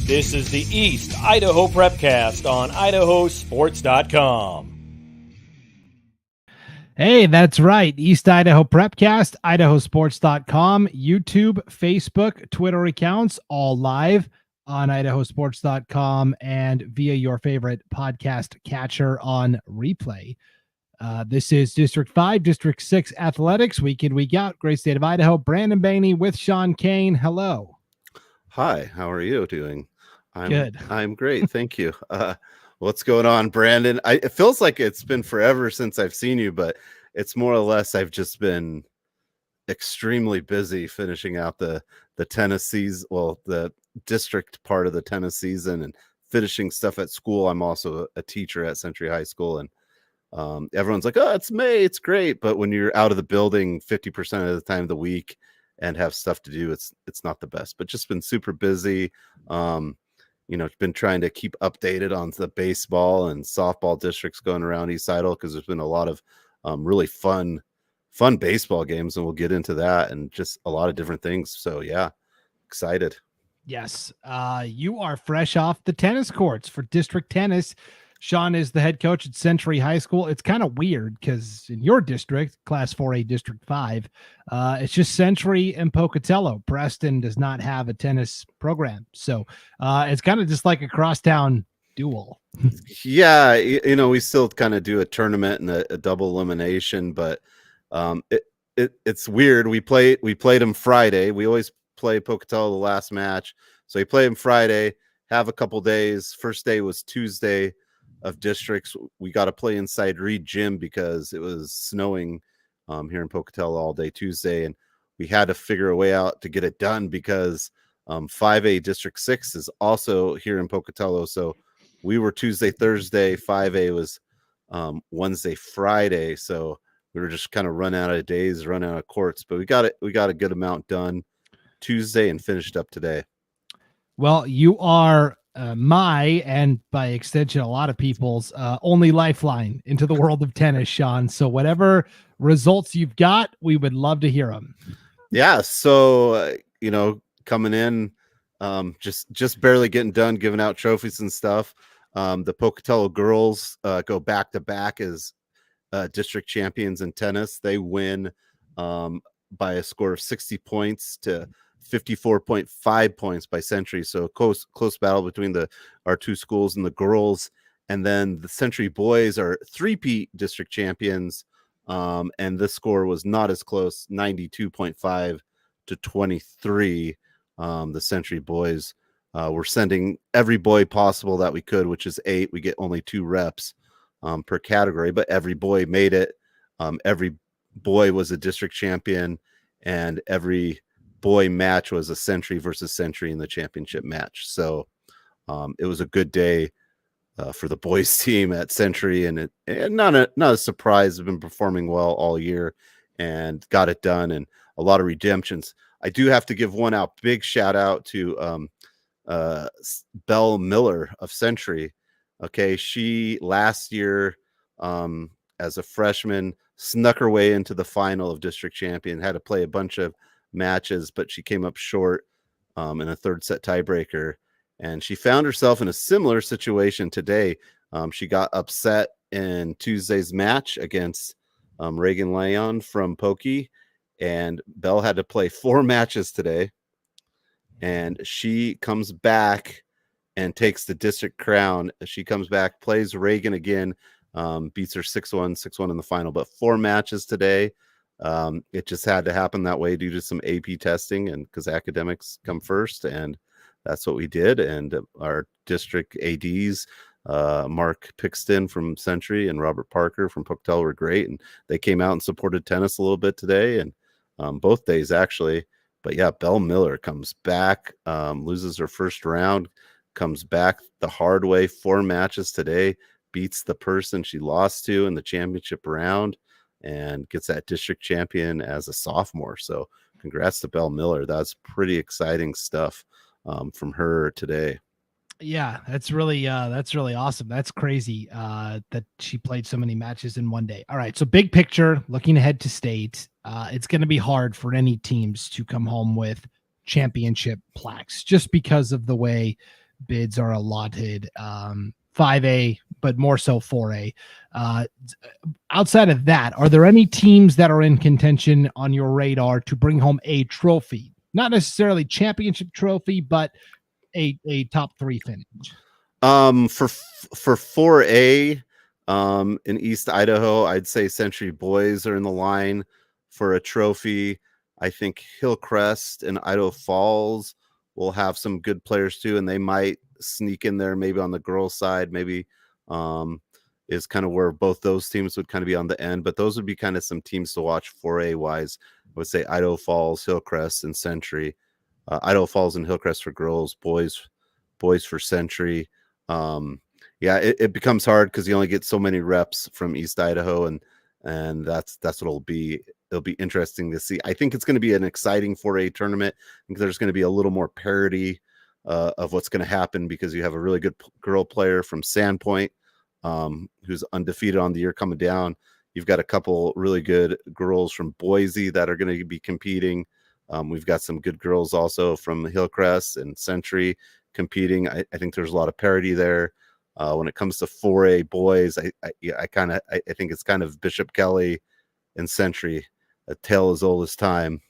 This is the East Idaho Prepcast on IdahoSports.com. Hey, that's right. East Idaho Prepcast, IdahoSports.com, YouTube, Facebook, Twitter accounts, all live on IdahoSports.com and via your favorite podcast catcher on replay. This is District 5, District 6 Athletics, week in, week out. Great state of Idaho. Brandon Baney with Sean Kane. Hello. Hi, how are you doing? Good. I'm great. Thank you. What's going on, Brandon? It feels like it's been forever since I've seen you, but it's more or less I've just been extremely busy finishing out the tennis season, well, the district part of the tennis season, and finishing stuff at school. I'm also a teacher at Century High School, and everyone's like, oh, it's May, it's great. But when you're out of the building 50% of the time of the week and have stuff to do, it's not the best. But just been super busy. Been trying to keep updated on the baseball and softball districts going around East Idaho, because there's been a lot of really fun baseball games, and we'll get into that, and just a lot of different things. So yeah, excited. Yes. You are fresh off the tennis courts for district tennis. Sean is the head coach at Century High School. It's kind of weird because in your district, Class 4A District 5, it's just Century and Pocatello. Preston does not have a tennis program. So it's kind of just like a crosstown duel. Yeah, we still kind of do a tournament and a double elimination, but it's weird. We played them Friday. We always play Pocatello the last match. So we play them Friday, have a couple days. First day was Tuesday of districts. We got to play inside Reed Gym because it was snowing here in Pocatello all day Tuesday, and we had to figure a way out to get it done because 5A District 6 is also here in Pocatello. So we were Tuesday, Thursday. 5A was Wednesday, Friday. So we were just kind of run out of days, run out of courts, but we got a good amount done Tuesday and finished up today. Well, you are my, and by extension, a lot of people's only lifeline into the world of tennis, Sean. So whatever results you've got, we would love to hear them. Yeah. So, coming in, just barely getting done, giving out trophies and stuff. The Pocatello girls go back to back as district champions in tennis. They win by a score of 60 points to 54.5 points by Century. So close battle between our two schools and the girls. And then the Century boys are three-peat district champions. And this score was not as close, 92.5 to 23. The Century boys were sending every boy possible that we could, which is 8. We get only 2 reps per category, but every boy made it. Every boy was a district champion, and every boy match was a Century versus Century in the championship match. So it was a good day for the boys team at Century, and not a surprise. They've been performing well all year and got it done, and a lot of redemptions. I do have to give one out. Big shout out to Belle Miller of Century. Okay, she last year as a freshman snuck her way into the final of district champion, had to play a bunch of matches, but she came up short in a third set tiebreaker, and she found herself in a similar situation today. She got upset in Tuesday's match against Reagan Leon from Pokey, and Belle had to play 4 matches today, and she comes back and takes the district crown. She comes back, plays Reagan again, beats her 6-1, 6-1 in the final, but 4 matches today. It just had to happen that way due to some AP testing, and because academics come first, and that's what we did. And our district ADs, Mark Pixton from Century and Robert Parker from Pocatello, were great, and they came out and supported tennis a little bit today, and both days actually. But yeah, Belle Miller comes back, loses her first round, comes back the hard way, 4 matches today, beats the person she lost to in the championship round, and gets that district champion as a sophomore. So congrats to Belle Miller. That's pretty exciting stuff from her today. Yeah, that's really awesome. That's crazy that she played so many matches in one day. All right, so big picture, looking ahead to state, it's going to be hard for any teams to come home with championship plaques just because of the way bids are allotted. 5A, but more so 4A. Outside of that, are there any teams that are in contention on your radar to bring home a trophy? Not necessarily championship trophy, but a top 3 finish. For 4A, in East Idaho, I'd say Century Boys are in the line for a trophy. I think Hillcrest and Idaho Falls will have some good players too, and they might sneak in there maybe on the girls' side, maybe is kind of where both those teams would kind of be on the end, but those would be kind of some teams to watch 4A wise. I would say Idaho Falls, Hillcrest, and Century. Idaho Falls and Hillcrest for girls, boys for Century. It becomes hard because you only get so many reps from East Idaho, and that's what it'll be. It'll be interesting to see. I think it's going to be an exciting 4A tournament. I think there's going to be a little more parity of what's going to happen because you have a really good girl player from Sandpoint who's undefeated on the year coming down. You've got a couple really good girls from Boise that are going to be competing. We've got some good girls also from Hillcrest and Century competing. I think there's a lot of parity there. When it comes to 4A boys, I think it's kind of Bishop Kelly and Century, a tale as old as time,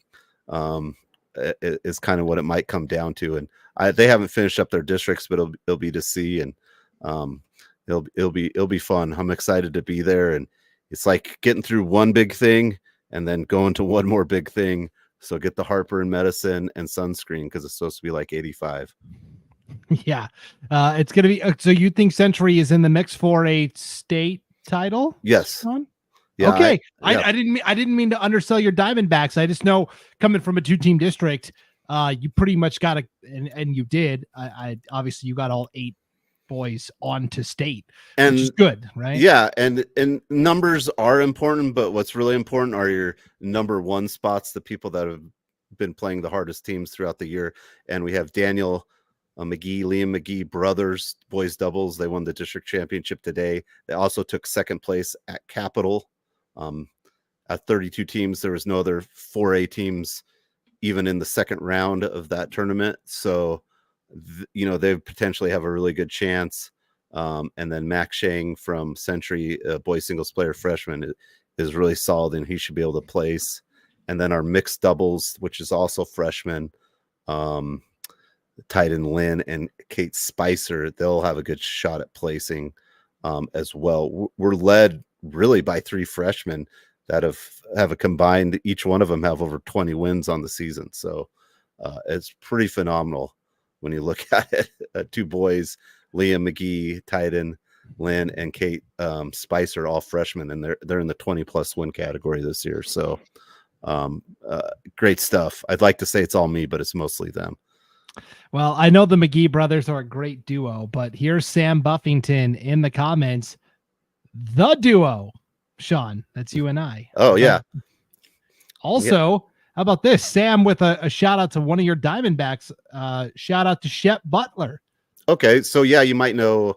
is kind of what it might come down to. And they haven't finished up their districts, but it'll be to see, and it'll be fun. I'm excited to be there, and it's like getting through one big thing and then going to one more big thing. So get the Harper medicine and sunscreen because it's supposed to be like 85. Yeah, it's gonna be. So you think Century is in the mix for a state title? Yes. Sean? Yeah, okay. I didn't mean to undersell your Diamondbacks. I just know coming from a 2-team district, you pretty much got and you did. I obviously you got all 8 boys onto state, which is good, right? Yeah, and numbers are important, but what's really important are your number 1 spots, the people that have been playing the hardest teams throughout the year. And we have Daniel Liam McGee brothers, boys doubles. They won the district championship today. They also took second place at Capital. At 32 teams, there was no other 4A teams even in the second round of that tournament. So, they potentially have a really good chance. And then Max Shang from Century, boys singles player freshman, is really solid, and he should be able to place. And then our mixed doubles, which is also freshman, Titan Lynn and Kate Spicer, they'll have a good shot at placing as well. We're led really by 3 freshmen that have a combined, each one of them have over 20 wins on the season. So it's pretty phenomenal when you look at it. 2 boys, Liam McGee, Titan Lynn, and Kate Spicer, all freshmen, and they're in the 20+ win category this year. So great stuff. I'd like to say it's all me, but it's mostly them. Well, I know the McGee brothers are a great duo, but here's Sam Buffington in the comments. The duo, Sean, that's you and I. Oh, yeah. Also, how about this? Sam with a shout out to one of your Diamondbacks. Shout out to Shep Butler. Okay. So, yeah, you might know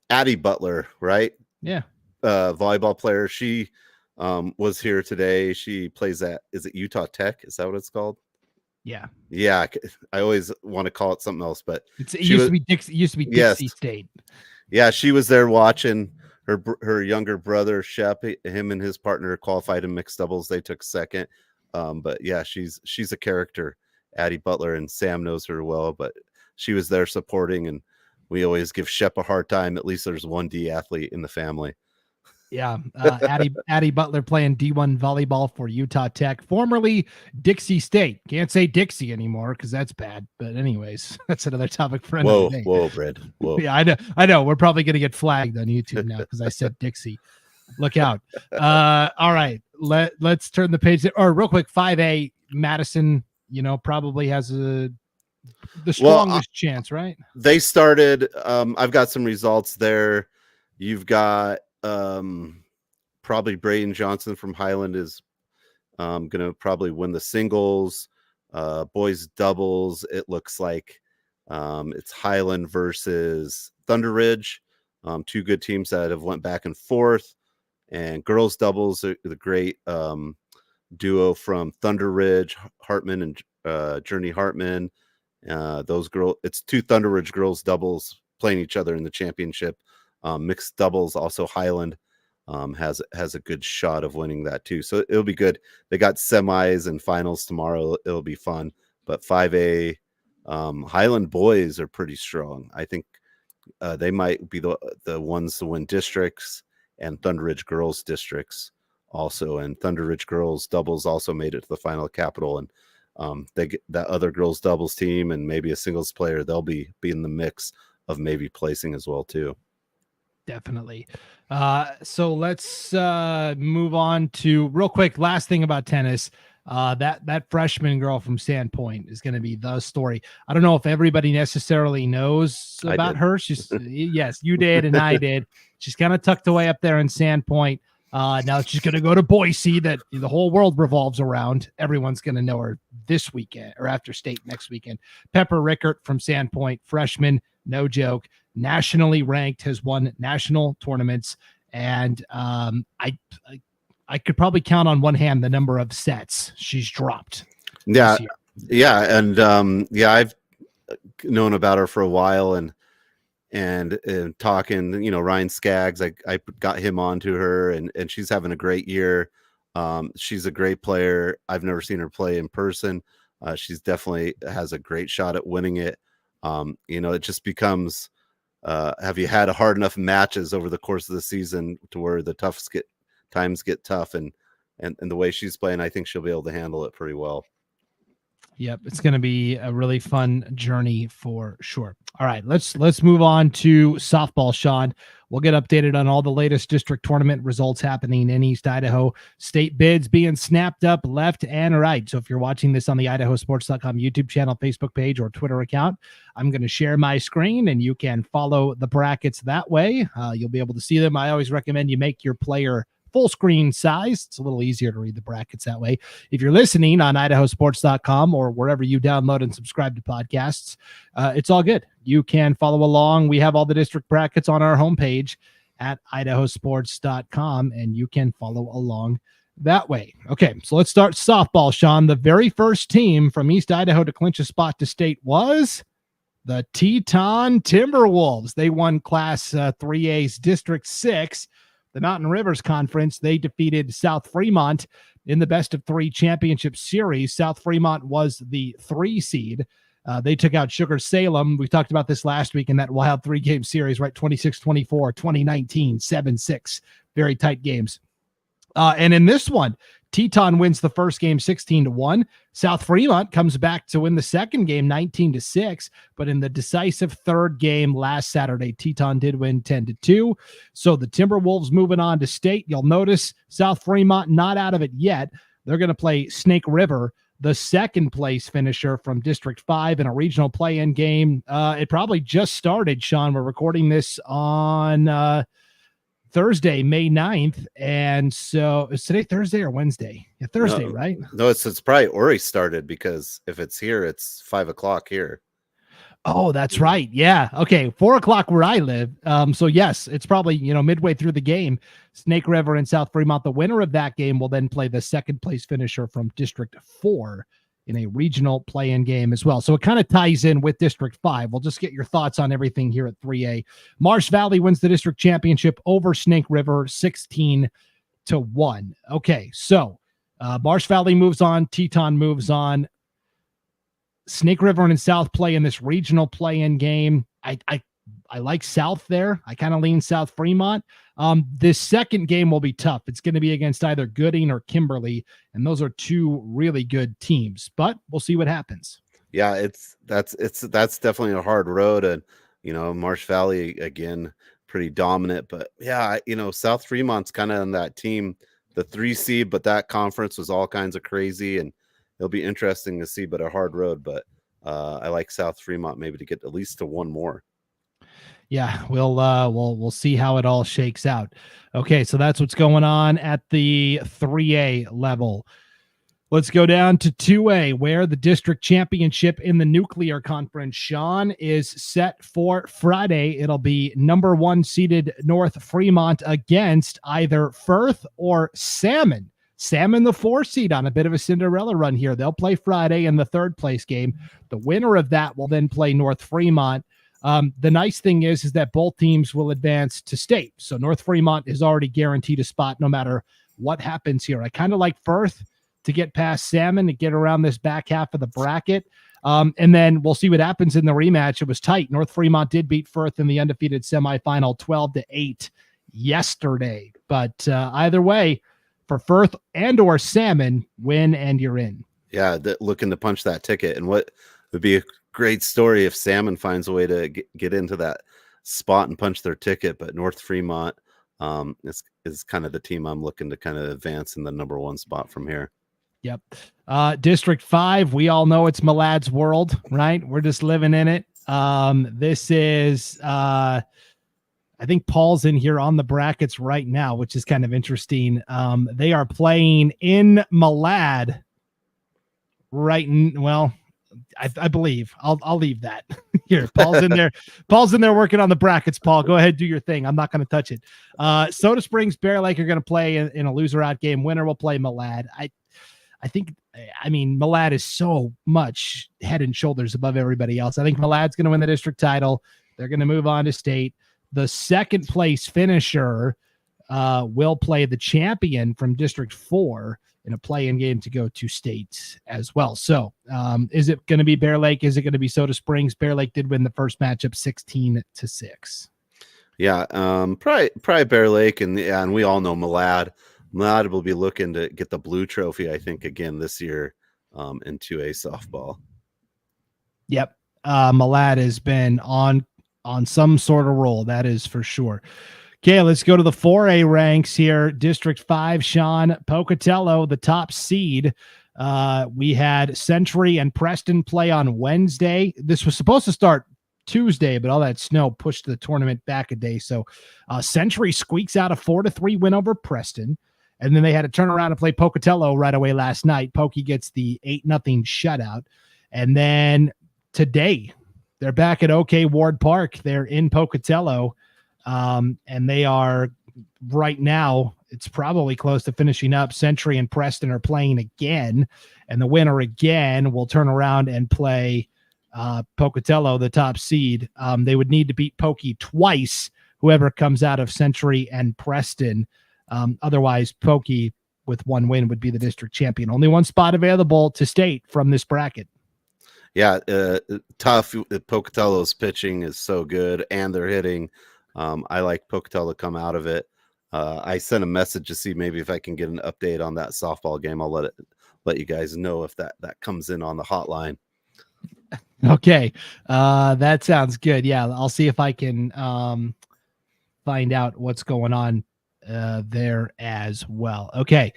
Addie Butler, right? Yeah. Volleyball player. She was here today. She plays at, is it Utah Tech? Is that what it's called? Yeah. Yeah. I always want to call it something else, but it used to be Dixie State. Yeah. She was there watching her younger brother, Shep, him and his partner qualified in mixed doubles. They took second. But yeah, she's a character, Addie Butler, and Sam knows her well, but she was there supporting, and we always give Shep a hard time. At least there's one D athlete in the family. Yeah. Addie Butler playing D1 volleyball for Utah Tech, formerly Dixie State. Can't say Dixie anymore because that's bad. But anyways, that's another topic for another day. Whoa, Brad. Whoa. Yeah, I know. We're probably going to get flagged on YouTube now because I said Dixie. Look out. All right. Let's turn the page. Or real quick, 5A, Madison, probably has the strongest chance, right? They started, I've got some results there. You've got probably Braden Johnson from Highland is going to probably win the singles. Boys doubles, it looks like it's Highland versus Thunder Ridge, 2 good teams that have went back and forth. And girls doubles, the great duo from Thunder Ridge, Hartman and Journey Hartman, It's two Thunder Ridge girls doubles playing each other in the championship. Mixed doubles, also Highland has a good shot of winning that too. So it'll be good. They got semis and finals tomorrow. It'll be fun. But 5A Highland boys are pretty strong. I think they might be the ones to win districts, and Thunder Ridge girls districts also. And Thunder Ridge girls doubles also made it to the final Capital, and they get that other girls doubles team and maybe a singles player. They'll be in the mix of maybe placing as well too. Definitely. So let's move on to real quick. Last thing about tennis. That freshman girl from Sandpoint is going to be the story. I don't know if everybody necessarily knows about her. She's yes, you did and I did. She's kind of tucked away up there in Sandpoint. Now she's going to go to Boise, that the whole world revolves around. Everyone's going to know her this weekend or after state next weekend. Pepper Rickert from Sandpoint, freshman, no joke, nationally ranked, has won national tournaments, and I could probably count on one hand the number of sets she's dropped. Yeah. And I've known about her for a while and talking, Ryan Skaggs, I got him onto her and she's having a great year. She's a great player. I've never seen her play in person. She's definitely has a great shot at winning it. It just becomes, have you had hard enough matches over the course of the season to where the times get tough, and the way she's playing, I think she'll be able to handle it pretty well. Yep, it's going to be a really fun journey for sure. All right, let's move on to softball, Sean. We'll get updated on all the latest district tournament results happening in East Idaho. State bids being snapped up left and right. So if you're watching this on the IdahoSports.com YouTube channel, Facebook page, or Twitter account, I'm going to share my screen and you can follow the brackets that way. You'll be able to see them. I always recommend you make your player full screen size. It's a little easier to read the brackets that way. If you're listening on IdahoSports.com or wherever you download and subscribe to podcasts, it's all good. You can follow along. We have all the district brackets on our homepage at IdahoSports.com, and you can follow along that way. Okay, so let's start softball, Sean. The very first team from East Idaho to clinch a spot to state was the Teton Timberwolves. They won Class 3A's District 6. The Mountain Rivers Conference, they defeated South Fremont in the best-of-3 championship series. South Fremont was the 3 seed. They took out Sugar Salem. We talked about this last week in that wild 3-game series, right? 26-24, 2019, 7-6. Very tight games. And in this one, Teton wins the first game 16-1. South Fremont comes back to win the second game 19-6. But in the decisive third game last Saturday, Teton did win 10-2. So the Timberwolves moving on to state. You'll notice South Fremont not out of it yet. They're going to play Snake River, the second place finisher from District 5 in a regional play-in game. It probably just started, Sean. We're recording this on Thursday, May 9th. And so is today Thursday or Wednesday? Yeah, Thursday, right? No, it's probably already started, because if it's here, it's 5:00 here. Oh, that's right. Yeah. Okay. 4:00 where I live. So yes, it's probably, midway through the game. Snake River and South Fremont. The winner of that game will then play the second place finisher from District 4 in a regional play-in game as well. So it kind of ties in with District 5. We'll just get your thoughts on everything here at 3A. Marsh Valley wins the district championship over Snake River 16-1. Okay, so Marsh Valley moves on. Teton moves on. Snake River and South play in this regional play-in game. I like South there. I kind of lean South Fremont. This second game will be tough. It's going to be against either Gooding or Kimberly, and those are two really good teams. But we'll see what happens. Yeah, that's definitely a hard road, and Marsh Valley again pretty dominant. But yeah, South Fremont's kind of on that team, the 3 seed, but that conference was all kinds of crazy, and it'll be interesting to see. But a hard road. But I like South Fremont maybe to get at least to one more. Yeah, we'll see how it all shakes out. Okay, so that's what's going on at the 3A level. Let's go down to 2A, where the district championship in the nuclear conference, Sean, is set for Friday. It'll be number 1 seeded North Fremont against either Firth or Salmon. Salmon, the 4 seed, on a bit of a Cinderella run here. They'll play Friday in the 3rd place game. The winner of that will then play North Fremont. The nice thing is that both teams will advance to state. So North Fremont is already guaranteed a spot no matter what happens here. I kind of like Firth to get past Salmon and get around this back half of the bracket. And then we'll see what happens in the rematch. It was tight. North Fremont did beat Firth in the undefeated semifinal 12-8 yesterday. But either way, for Firth and or Salmon, win and you're in. Yeah, looking to punch that ticket. And what would be a great story if Salmon finds a way to get into that spot and punch their ticket. But North Fremont is kind of the team I'm looking to kind of advance in the number 1 spot from here. Yep. District 5, we all know it's Malad's world, right? We're just living in it. This is I think Paul's in here on the brackets right now, which is kind of interesting. They are playing in Malad I believe I'll leave that here. Paul's in there. Paul's in there working on the brackets. Paul, go ahead, do your thing. I'm not going to touch it. Soda Springs, Bear Lake are going to play in a loser out game. Winner will play Malad. I mean, Malad is so much head and shoulders above everybody else. I think Malad's going to win the district title. They're going to move on to state. The 2nd place finisher will play the champion from District 4 in a play-in game to go to state as well. So is it going to be Bear Lake? Is it going to be Soda Springs? Bear Lake did win the first matchup 16-6. Yeah, probably Bear Lake, and we all know Malad. Malad will be looking to get the blue trophy, I think, again this year in 2A softball. Yep, Malad has been on some sort of roll, that is for sure. Okay, let's go to the 4A ranks here. District 5, Sean, Pocatello, the top seed. We had Century and Preston play on Wednesday. This was supposed to start Tuesday, but all that snow pushed the tournament back a day. So Century squeaks out a 4-3 win over Preston. And then they had to turn around and play Pocatello right away last night. Pokey gets the 8-0 shutout. And then today, they're back at OK Ward Park. They're in Pocatello. And they are right now, it's probably close to finishing up. Century and Preston are playing again. And the winner again will turn around and play Pocatello, the top seed. They would need to beat Pokey twice, whoever comes out of Century and Preston. Otherwise, Pokey with 1 win would be the district champion. Only 1 spot available to state from this bracket. Yeah, tough. Pocatello's pitching is so good, and they're hitting. I like Pocatello to come out of it. I sent a message to see maybe if I can get an update on that softball game. I'll let you guys know if that comes in on the hotline. Okay, that sounds good. Yeah, I'll see if I can find out what's going on there as well. Okay.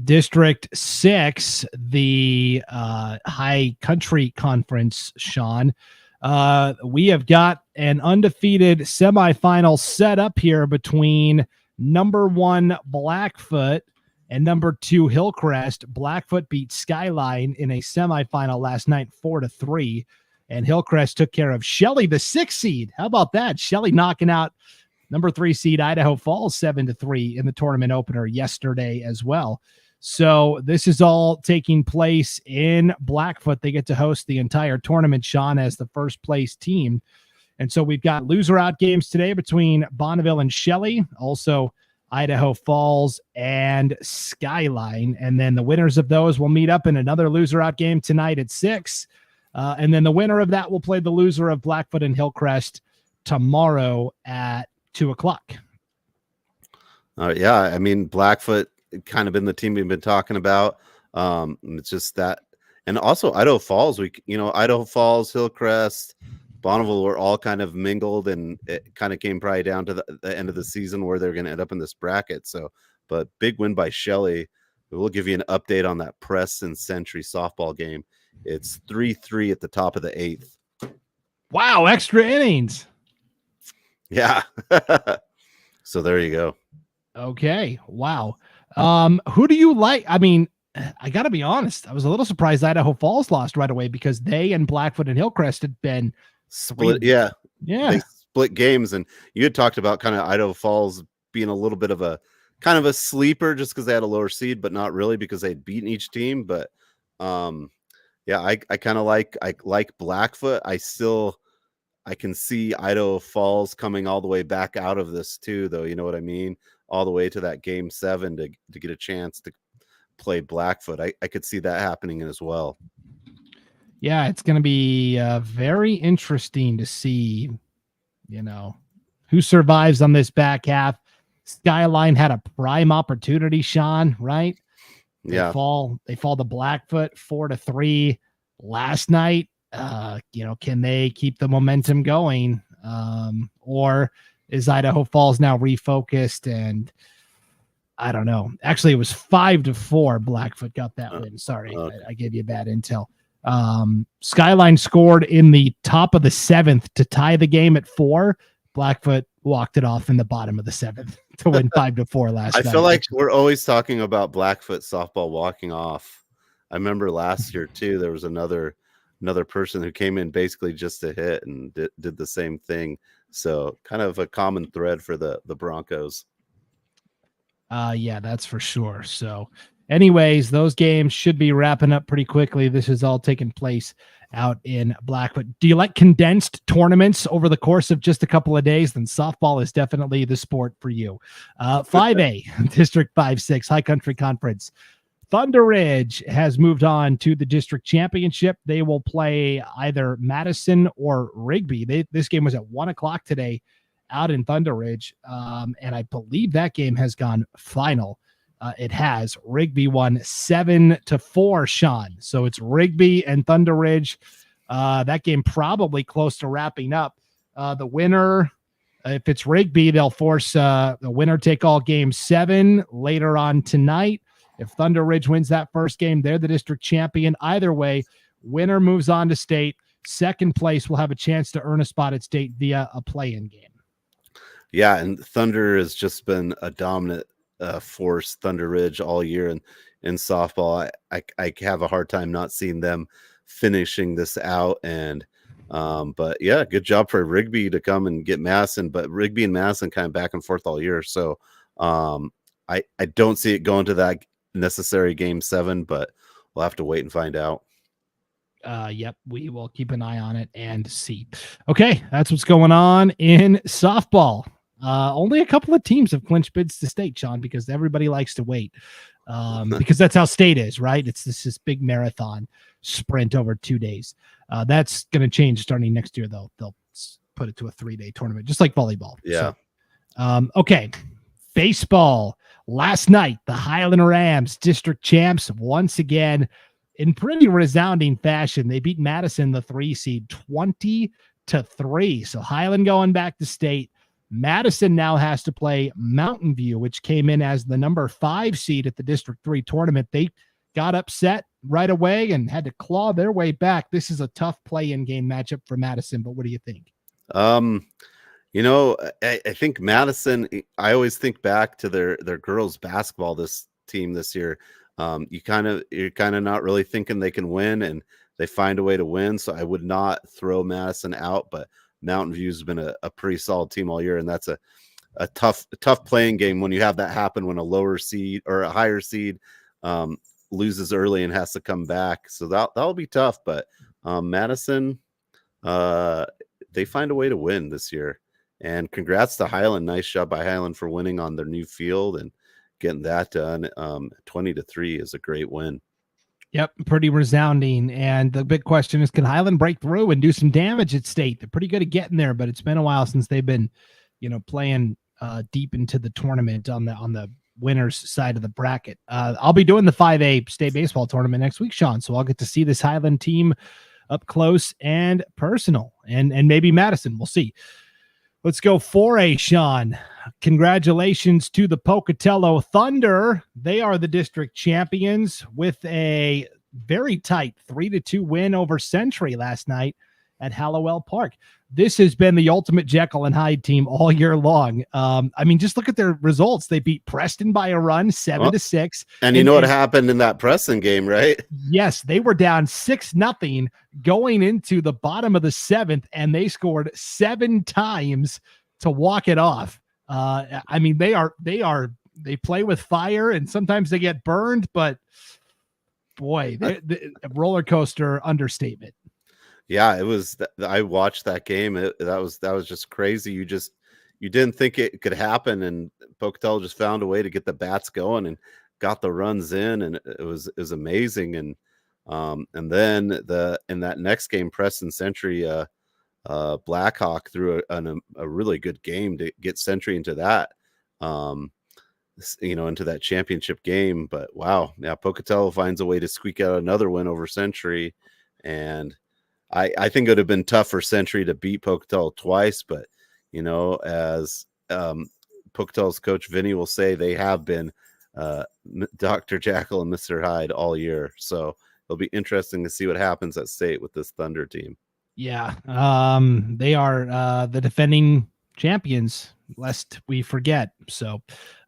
District 6, the High Country Conference, Sean. We have got an undefeated semifinal set up here between number 1 Blackfoot and number 2 Hillcrest. Blackfoot beat Skyline in a semifinal last night 4-3, and Hillcrest took care of Shelley, the 6th seed. How about that? Shelley knocking out number 3 seed Idaho Falls 7-3 in the tournament opener yesterday as well. So this is all taking place in Blackfoot. They get to host the entire tournament, Sean, as the first place team. And so we've got loser out games today between Bonneville and Shelley, also Idaho Falls and Skyline. And then the winners of those will meet up in another loser out game tonight at 6. And then the winner of that will play the loser of Blackfoot and Hillcrest tomorrow at 2:00. Yeah, I mean, Blackfoot kind of been the team we've been talking about. It's just that, and also Idaho Falls. Idaho Falls, Hillcrest, Bonneville were all kind of mingled, and it kind of came probably down to the end of the season where they're going to end up in this bracket. So, but big win by Shelley. We'll give you an update on that Preston Century softball game. It's 3-3 at the top of the 8th. Wow, extra innings. Yeah. So there you go. Okay. Wow. Who do you like? I mean, I got to be honest. I was a little surprised Idaho Falls lost right away because they and Blackfoot and Hillcrest had been split. Yeah. Yeah. They split games. And you had talked about kind of Idaho Falls being a little bit of a kind of a sleeper just because they had a lower seed, but not really because they'd beaten each team. But yeah, I kind of like Blackfoot. I can see Idaho Falls coming all the way back out of this too, though. You know what I mean? All the way to that game 7 to get a chance to play Blackfoot. I could see that happening as well. Yeah, it's going to be very interesting to see, who survives on this back half. Skyline had a prime opportunity, Sean, right? They fall to Blackfoot 4-3 last night. Can they keep the momentum going? Or is Idaho Falls now refocused? And I don't know. Actually, it was 5-4. Blackfoot got that win. Sorry, okay. I gave you bad intel. Skyline scored in the top of the 7th to tie the game at 4. Blackfoot walked it off in the bottom of the 7th to win 5-4 last night. I feel like we're always talking about Blackfoot softball walking off. I remember last year too, there was another person who came in basically just to hit and did the same thing. So kind of a common thread for the Broncos. Yeah, that's for sure. So anyways, those games should be wrapping up pretty quickly. This is all taking place out in Blackfoot. Do you like condensed tournaments over the course of just a couple of days? Then softball is definitely the sport for you. 5A, District 5-6, High Country Conference. Thunder Ridge has moved on to the district championship. They will play either Madison or Rigby. This game was at 1:00 today out in Thunder Ridge. And I believe that game has gone final. It has. Rigby won 7-4, Sean. So it's Rigby and Thunder Ridge. That game probably close to wrapping up. The winner, if it's Rigby, they'll force the winner take all game 7 later on tonight. If Thunder Ridge wins that first game, they're the district champion. Either way, winner moves on to state. Second place will have a chance to earn a spot at state via a play-in game. Yeah, and Thunder has just been a dominant force, Thunder Ridge, all year in softball. I have a hard time not seeing them finishing this out. And but yeah, good job for Rigby to come and get Madison. But Rigby and Madison kind of back and forth all year. So I don't see it going to that necessary game 7, but we'll have to wait and find out. Yep, we will keep an eye on it and see. Okay, that's what's going on in softball. Only a couple of teams have clinched bids to state, Sean, because everybody likes to wait. Because that's how state is, right? It's this big marathon sprint over 2 days. That's going to change starting next year, though. They'll put it to a 3-day tournament, just like volleyball. Yeah. So, okay. Baseball. Last night, the Highland Rams, district champs, once again, in pretty resounding fashion. They beat Madison, the 3 seed, 20-3. So Highland going back to state. Madison now has to play Mountain View, which came in as the number 5 seed at the District 3 tournament. They got upset right away and had to claw their way back. This is a tough play-in game matchup for Madison, but what do you think? I think Madison, I always think back to their girls basketball team this year. You're kind of not really thinking they can win, and they find a way to win. So I would not throw Madison out, but Mountain View's been a pretty solid team all year, and that's a tough playing game when you have that happen when a lower seed or a higher seed loses early and has to come back. So that'll be tough. But Madison, they find a way to win this year. And congrats to Highland. Nice job by Highland for winning on their new field and getting that done. 20-3 is a great win. Yep, pretty resounding. And the big question is, can Highland break through and do some damage at state? They're pretty good at getting there, but it's been a while since they've been, playing deep into the tournament on the winners side of the bracket. I'll be doing the 5A state baseball tournament next week, Sean, so I'll get to see this Highland team up close and personal, and maybe Madison. We'll see. Let's go 4A, Sean. Congratulations to the Pocatello Thunder. They are the district champions with a very tight 3-2 win over Century last night at Hallowell Park. This has been the ultimate Jekyll and Hyde team all year long. Just look at their results. They beat Preston by a run, 7-6. And you know what happened in that Preston game, right? Yes, they were down 6-0 going into the bottom of the 7th, and they scored 7 times to walk it off. They are They play with fire, and sometimes they get burned, but boy, the roller coaster understatement. Yeah, it was. I watched that game. That was just crazy. You didn't think it could happen, and Pocatello just found a way to get the bats going and got the runs in, and it was amazing. And then in that next game, Preston Century, Blackhawk threw a really good game to get Century into that. Into that championship game. But wow, yeah, Pocatello finds a way to squeak out another win over Century, and I think it would have been tough for Century to beat Pocatello twice, but as Pocatello's coach Vinny will say, they have been Dr. Jekyll and Mr. Hyde all year. So it'll be interesting to see what happens at state with this Thunder team. Yeah, they are the defending champions, lest we forget. So,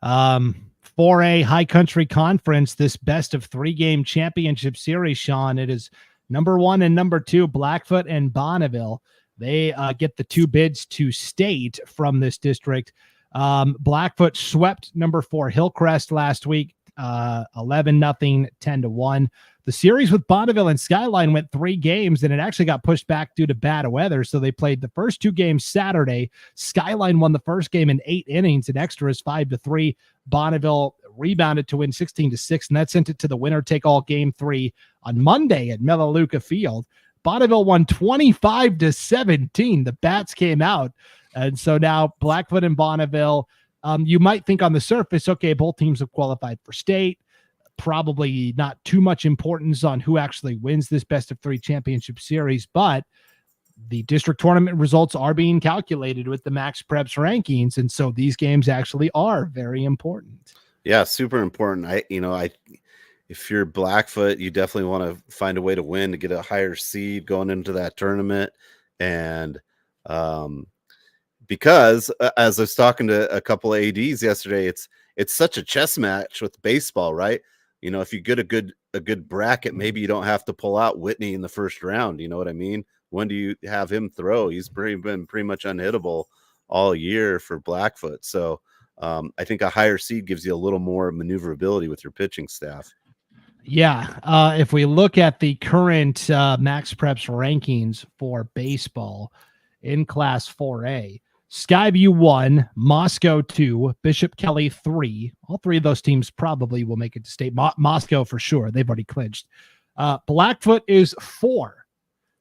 4A High Country Conference, this best of 3 game championship series, Sean, it is number 1 and number 2, Blackfoot and Bonneville. They get the 2 bids to state from this district. Blackfoot swept number 4 Hillcrest last week, 11-0, 10-1. The series with Bonneville and Skyline went 3 games, and it actually got pushed back due to bad weather. So they played the first 2 games Saturday. Skyline won the first game in 8 innings and extras 5-3. Bonneville rebounded to win 16-6, and that sent it to the winner-take-all game 3 on Monday at Melaleuca Field. Bonneville won 25-17. The bats came out, and so now Blackfoot and Bonneville. You might think on the surface, okay, both teams have qualified for state. Probably not too much importance on who actually wins this best of 3 championship series, but the district tournament results are being calculated with the Max Preps rankings, and so these games actually are very important. Yeah, super important. If you're Blackfoot, you definitely want to find a way to win to get a higher seed going into that tournament. And because as I was talking to a couple of ADs yesterday, it's such a chess match with baseball, right? If you get a good bracket, maybe you don't have to pull out Whitney in the first round. You know what I mean? When do you have him throw? He's been pretty much unhittable all year for Blackfoot. So I think a higher seed gives you a little more maneuverability with your pitching staff. Yeah. If we look at the current Max Preps rankings for baseball in Class 4A, Skyview 1, Moscow 2, Bishop Kelly 3. All 3 of those teams probably will make it to state. Moscow for sure. They've already clinched. Blackfoot is 4.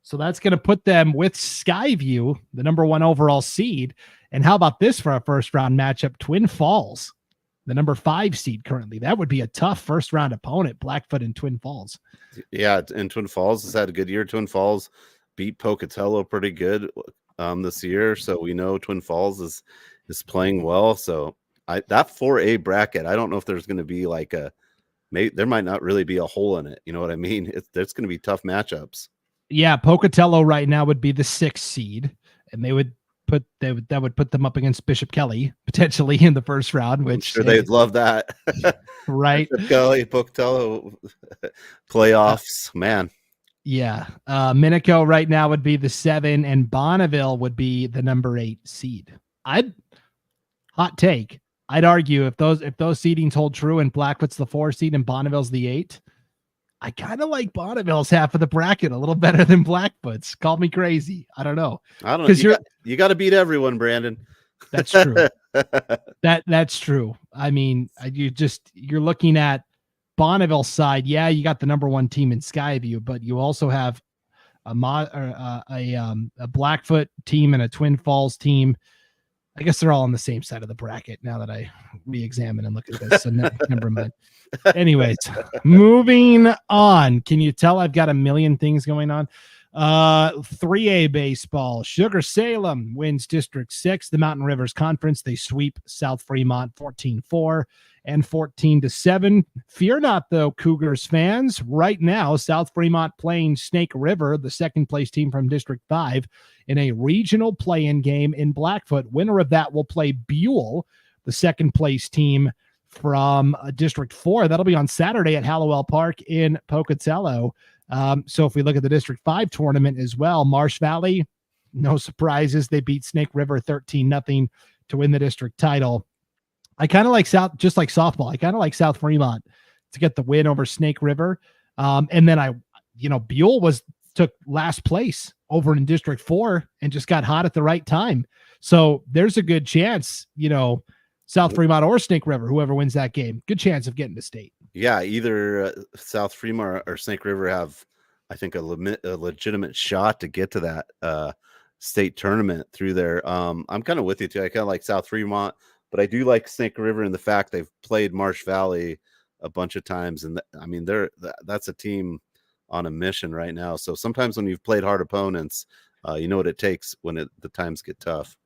So that's going to put them with Skyview, the number 1 overall seed. And how about this for a first round matchup? Twin Falls, the number 5 seed currently. That would be a tough first round opponent, Blackfoot and Twin Falls. Yeah, and Twin Falls has had a good year. Twin Falls beat Pocatello pretty good this year, so we know Twin Falls is playing well. So that 4A bracket, I don't know if there's going to be there might not really be a hole in it. You know what I mean? There's going to be tough matchups. Yeah, Pocatello right now would be the 6th seed, and that would put them up against Bishop Kelly potentially in the first round. Which I'm sure they'd love that, right? Bishop Kelly, Pocatello playoffs, man. Yeah. Minico right now would be the 7, and Bonneville would be the number 8 seed. Hot take. I'd argue if those seedings hold true and Blackfoot's the 4 seed and Bonneville's the 8, I kind of like Bonneville's half of the bracket a little better than Blackfoot's. Call me crazy. I don't know. Because you got to beat everyone, Brandon. That's true. That's true. I mean, you're looking at Bonneville side. Yeah, you got the number 1 team in Skyview, but you also have a Blackfoot team and a Twin Falls team. I guess they're all on the same side of the bracket now that I re-examine and look at this. So never mind. Anyways, moving on. Can you tell I've got a million things going on? 3A baseball. Sugar Salem wins District 6, the Mountain Rivers Conference. They sweep South Fremont 14-4 and 14-7. Fear not, though, Cougars fans. Right now, South Fremont playing Snake River, the second place team from District 5, in a regional play-in game in Blackfoot. Winner of that will play Buell, the second place team from District 4. That'll be on Saturday at Hallowell Park in Pocatello. So if we look at the District 5 tournament as well, Marsh Valley, no surprises. They beat Snake River 13-0 to win the district title. I kind of like just like softball. I kind of like South Fremont to get the win over Snake River. And then Buell took last place over in District 4 and just got hot at the right time. So there's a good chance, South Fremont or Snake River, whoever wins that game, good chance of getting to state. Yeah, either South Fremont or Snake River have, I think, a legitimate shot to get to that state tournament through there. I'm kind of with you too. I kind of like South Fremont, but I do like Snake River in the fact they've played Marsh Valley a bunch of times, and that's a team on a mission right now. So sometimes when you've played hard opponents, you know what it takes when the times get tough.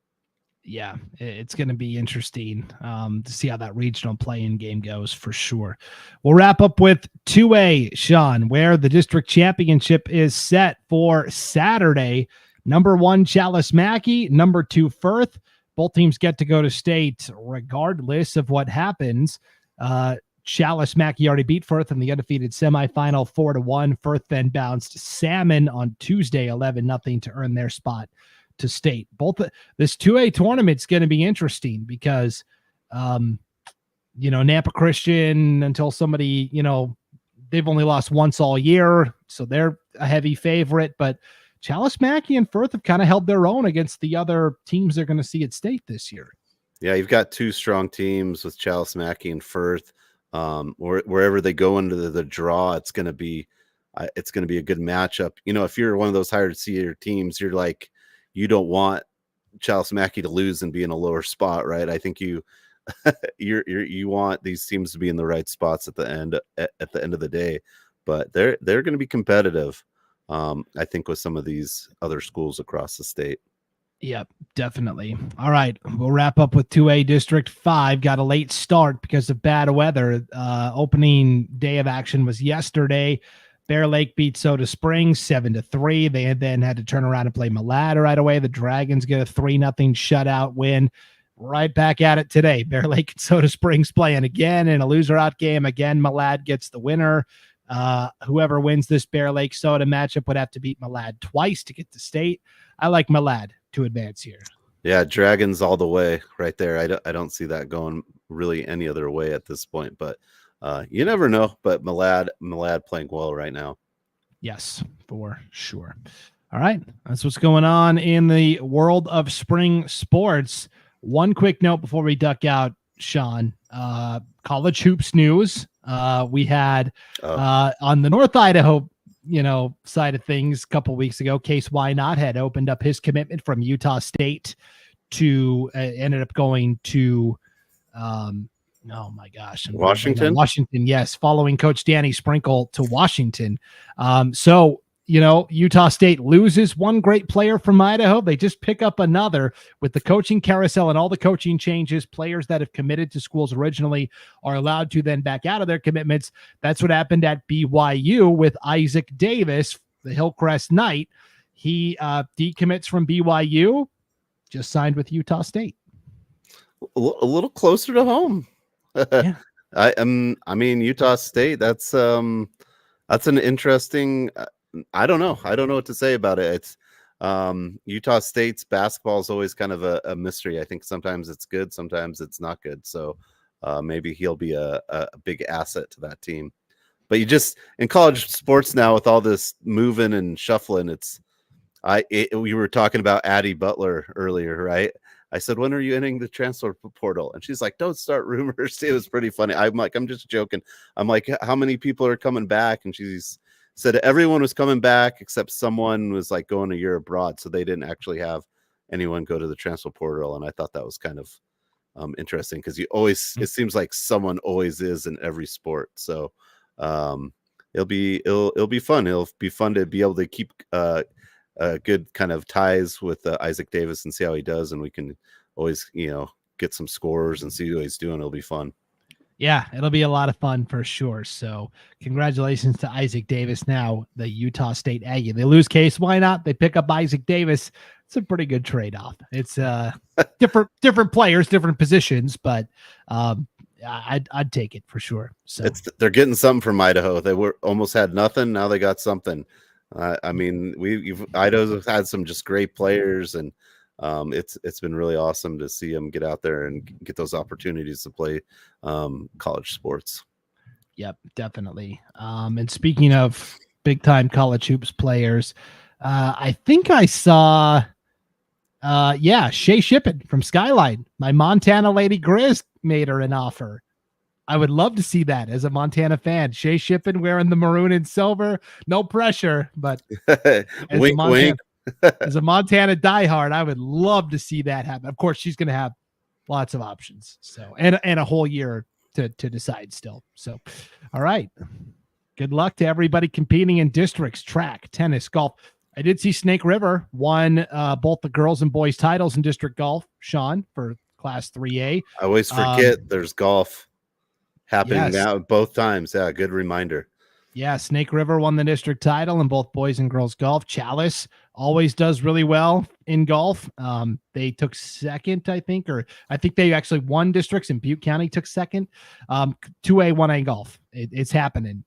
Yeah, it's going to be interesting to see how that regional play-in game goes for sure. We'll wrap up with 2A, Sean, where the district championship is set for Saturday. Number 1, Chalice Mackey. Number 2, Firth. Both teams get to go to state regardless of what happens. Chalice Mackey already beat Firth in the undefeated semifinal 4-1. Firth then bounced Salmon on Tuesday 11-0 to earn their spot to state. This 2A tournament's going to be interesting because Nampa Christian, until somebody, they've only lost once all year, so they're a heavy favorite, but Chalice Mackey and Firth have kind of held their own against the other teams they're going to see at state this year. Yeah, you've got two strong teams with Chalice Mackey and Firth. Wherever they go into the draw, it's going to be a good matchup. If you're one of those higher seeded teams, you're like, you don't want Chalice Mackey to lose and be in a lower spot, right? I think you want these teams to be in the right spots at the end of the day, but they're going to be competitive. I think with some of these other schools across the state. Yep, definitely. All right, we'll wrap up with 2A District 5. Got a late start because of bad weather. Opening day of action was yesterday. Bear Lake beat Soda Springs 7-3. They then had to turn around and play Malad right away. The Dragons get a 3-0 shutout win. Right back at it today. Bear Lake and Soda Springs playing again in a loser-out game. Again, Malad gets the winner. Whoever wins this Bear Lake Soda matchup would have to beat Malad twice to get to state. I like Malad to advance here. Yeah, Dragons all the way right there. I don't see that going really any other way at this point, but you never know. But Malad playing well right now. Yes, for sure. All right, that's what's going on in the world of spring sports. One quick note before we duck out, Sean. College hoops news. We had on the North Idaho side of things a couple weeks ago, Case Why Not had opened up his commitment from Utah State to ended up going to oh my gosh, Washington, yes, following Coach Danny Sprinkle to Washington. So Utah State loses one great player from Idaho. They just pick up another with the coaching carousel and all the coaching changes. Players that have committed to schools originally are allowed to then back out of their commitments. That's what happened at BYU with Isaac Davis, the Hillcrest Knight. He decommits from BYU, just signed with Utah State. A little closer to home. Yeah. I mean, Utah State. That's an interesting. I don't know what to say about it. It's Utah State's basketball is always kind of a mystery. I think sometimes it's good, sometimes it's not good. So maybe he'll be a big asset to that team. But you just in college sports now with all this moving and shuffling, we were talking about Addie Butler earlier, right? I said, when are you entering the transfer portal? And she's like, don't start rumors. It was pretty funny. I'm like, I'm just joking. I'm like, how many people are coming back? And she's said everyone was coming back except someone was like going a year abroad. So they didn't actually have anyone go to the transfer portal. And I thought that was kind of interesting because it seems like someone always is in every sport. So it'll be fun. It'll be fun to be able to keep good kind of ties with Isaac Davis and see how he does. And we can always, get some scores and see what he's doing. It'll be fun. Yeah, it'll be a lot of fun for sure. So congratulations to Isaac Davis, now the Utah State Aggie. They lose Case Why Not? They pick up Isaac Davis. It's a pretty good trade-off. It's different players, different positions, but I'd take it for sure. So they're getting something from Idaho. They almost had nothing. Now they got something. I mean, Idaho's had some just great players, and It's been really awesome to see them get out there and get those opportunities to play college sports. Yep, definitely. And speaking of big time college hoops players, I think I saw Shay Shippen from Skyline. My Montana Lady Grizz made her an offer. I would love to see that as a Montana fan. Shay Shippen wearing the maroon and silver. No pressure, but wink, wink. As a Montana diehard, I would love to see that happen. Of course, she's going to have lots of options. So and a whole year to decide still. So, all right. Good luck to everybody competing in districts, track, tennis, golf. I did see Snake River won both the girls and boys titles in district golf, Sean, for Class 3A. I always forget there's golf happening now both times. Yeah, good reminder. Yeah, Snake River won the district title in both boys and girls golf. Chalice always does really well in golf. They took second, I think they actually won districts, and Butte County took second. 2A, 1A golf. It's happening.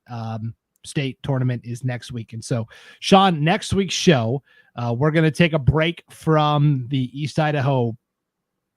State tournament is next week. And so, Sean, next week's show, we're going to take a break from the East Idaho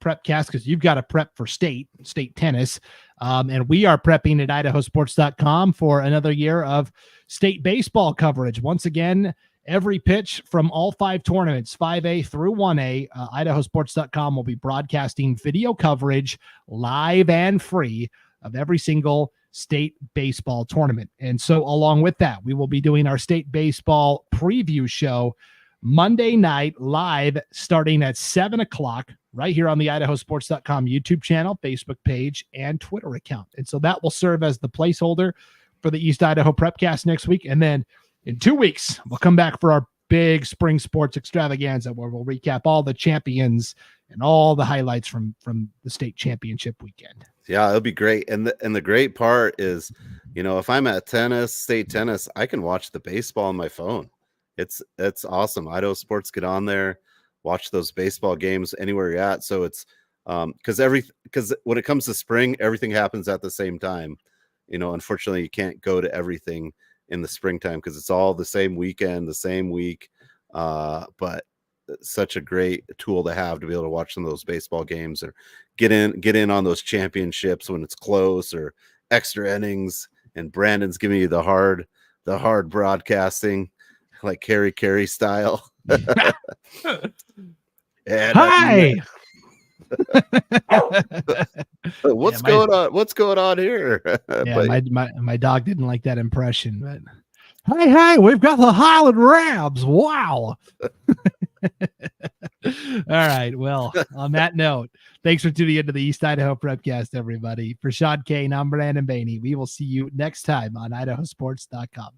Prepcast because you've got to prep for state tennis. And we are prepping at IdahoSports.com for another year of state baseball coverage. Once again, every pitch from all 5 tournaments, 5A through 1A, IdahoSports.com will be broadcasting video coverage live and free of every single state baseball tournament. And so along with that, we will be doing our state baseball preview show Monday night live starting at 7:00 right here on the IdahoSports.com YouTube channel, Facebook page, and Twitter account. And so that will serve as the placeholder for the East Idaho Prepcast next week. And then in 2 weeks, we'll come back for our big spring sports extravaganza where we'll recap all the champions and all the highlights from the state championship weekend. Yeah, it'll be great. And the great part is, if I'm at state tennis, I can watch the baseball on my phone. It's awesome. Idaho Sports, get on there, watch those baseball games anywhere you're at. So it's because when it comes to spring, everything happens at the same time. Unfortunately, you can't go to everything in the springtime because it's all the same weekend, the same week. But such a great tool to have to be able to watch some of those baseball games or get in on those championships when it's close or extra innings. And Brandon's giving you the hard broadcasting, like Carey style. And, hi. What's going on? What's going on here? Yeah, my dog didn't like that impression, but hey, we've got the Highland Rabs. Wow. All right. Well, on that note, thanks for tuning into the East Idaho Prepcast, everybody. For Sean Kane, I'm Brandon Baney. We will see you next time on IdahoSports.com.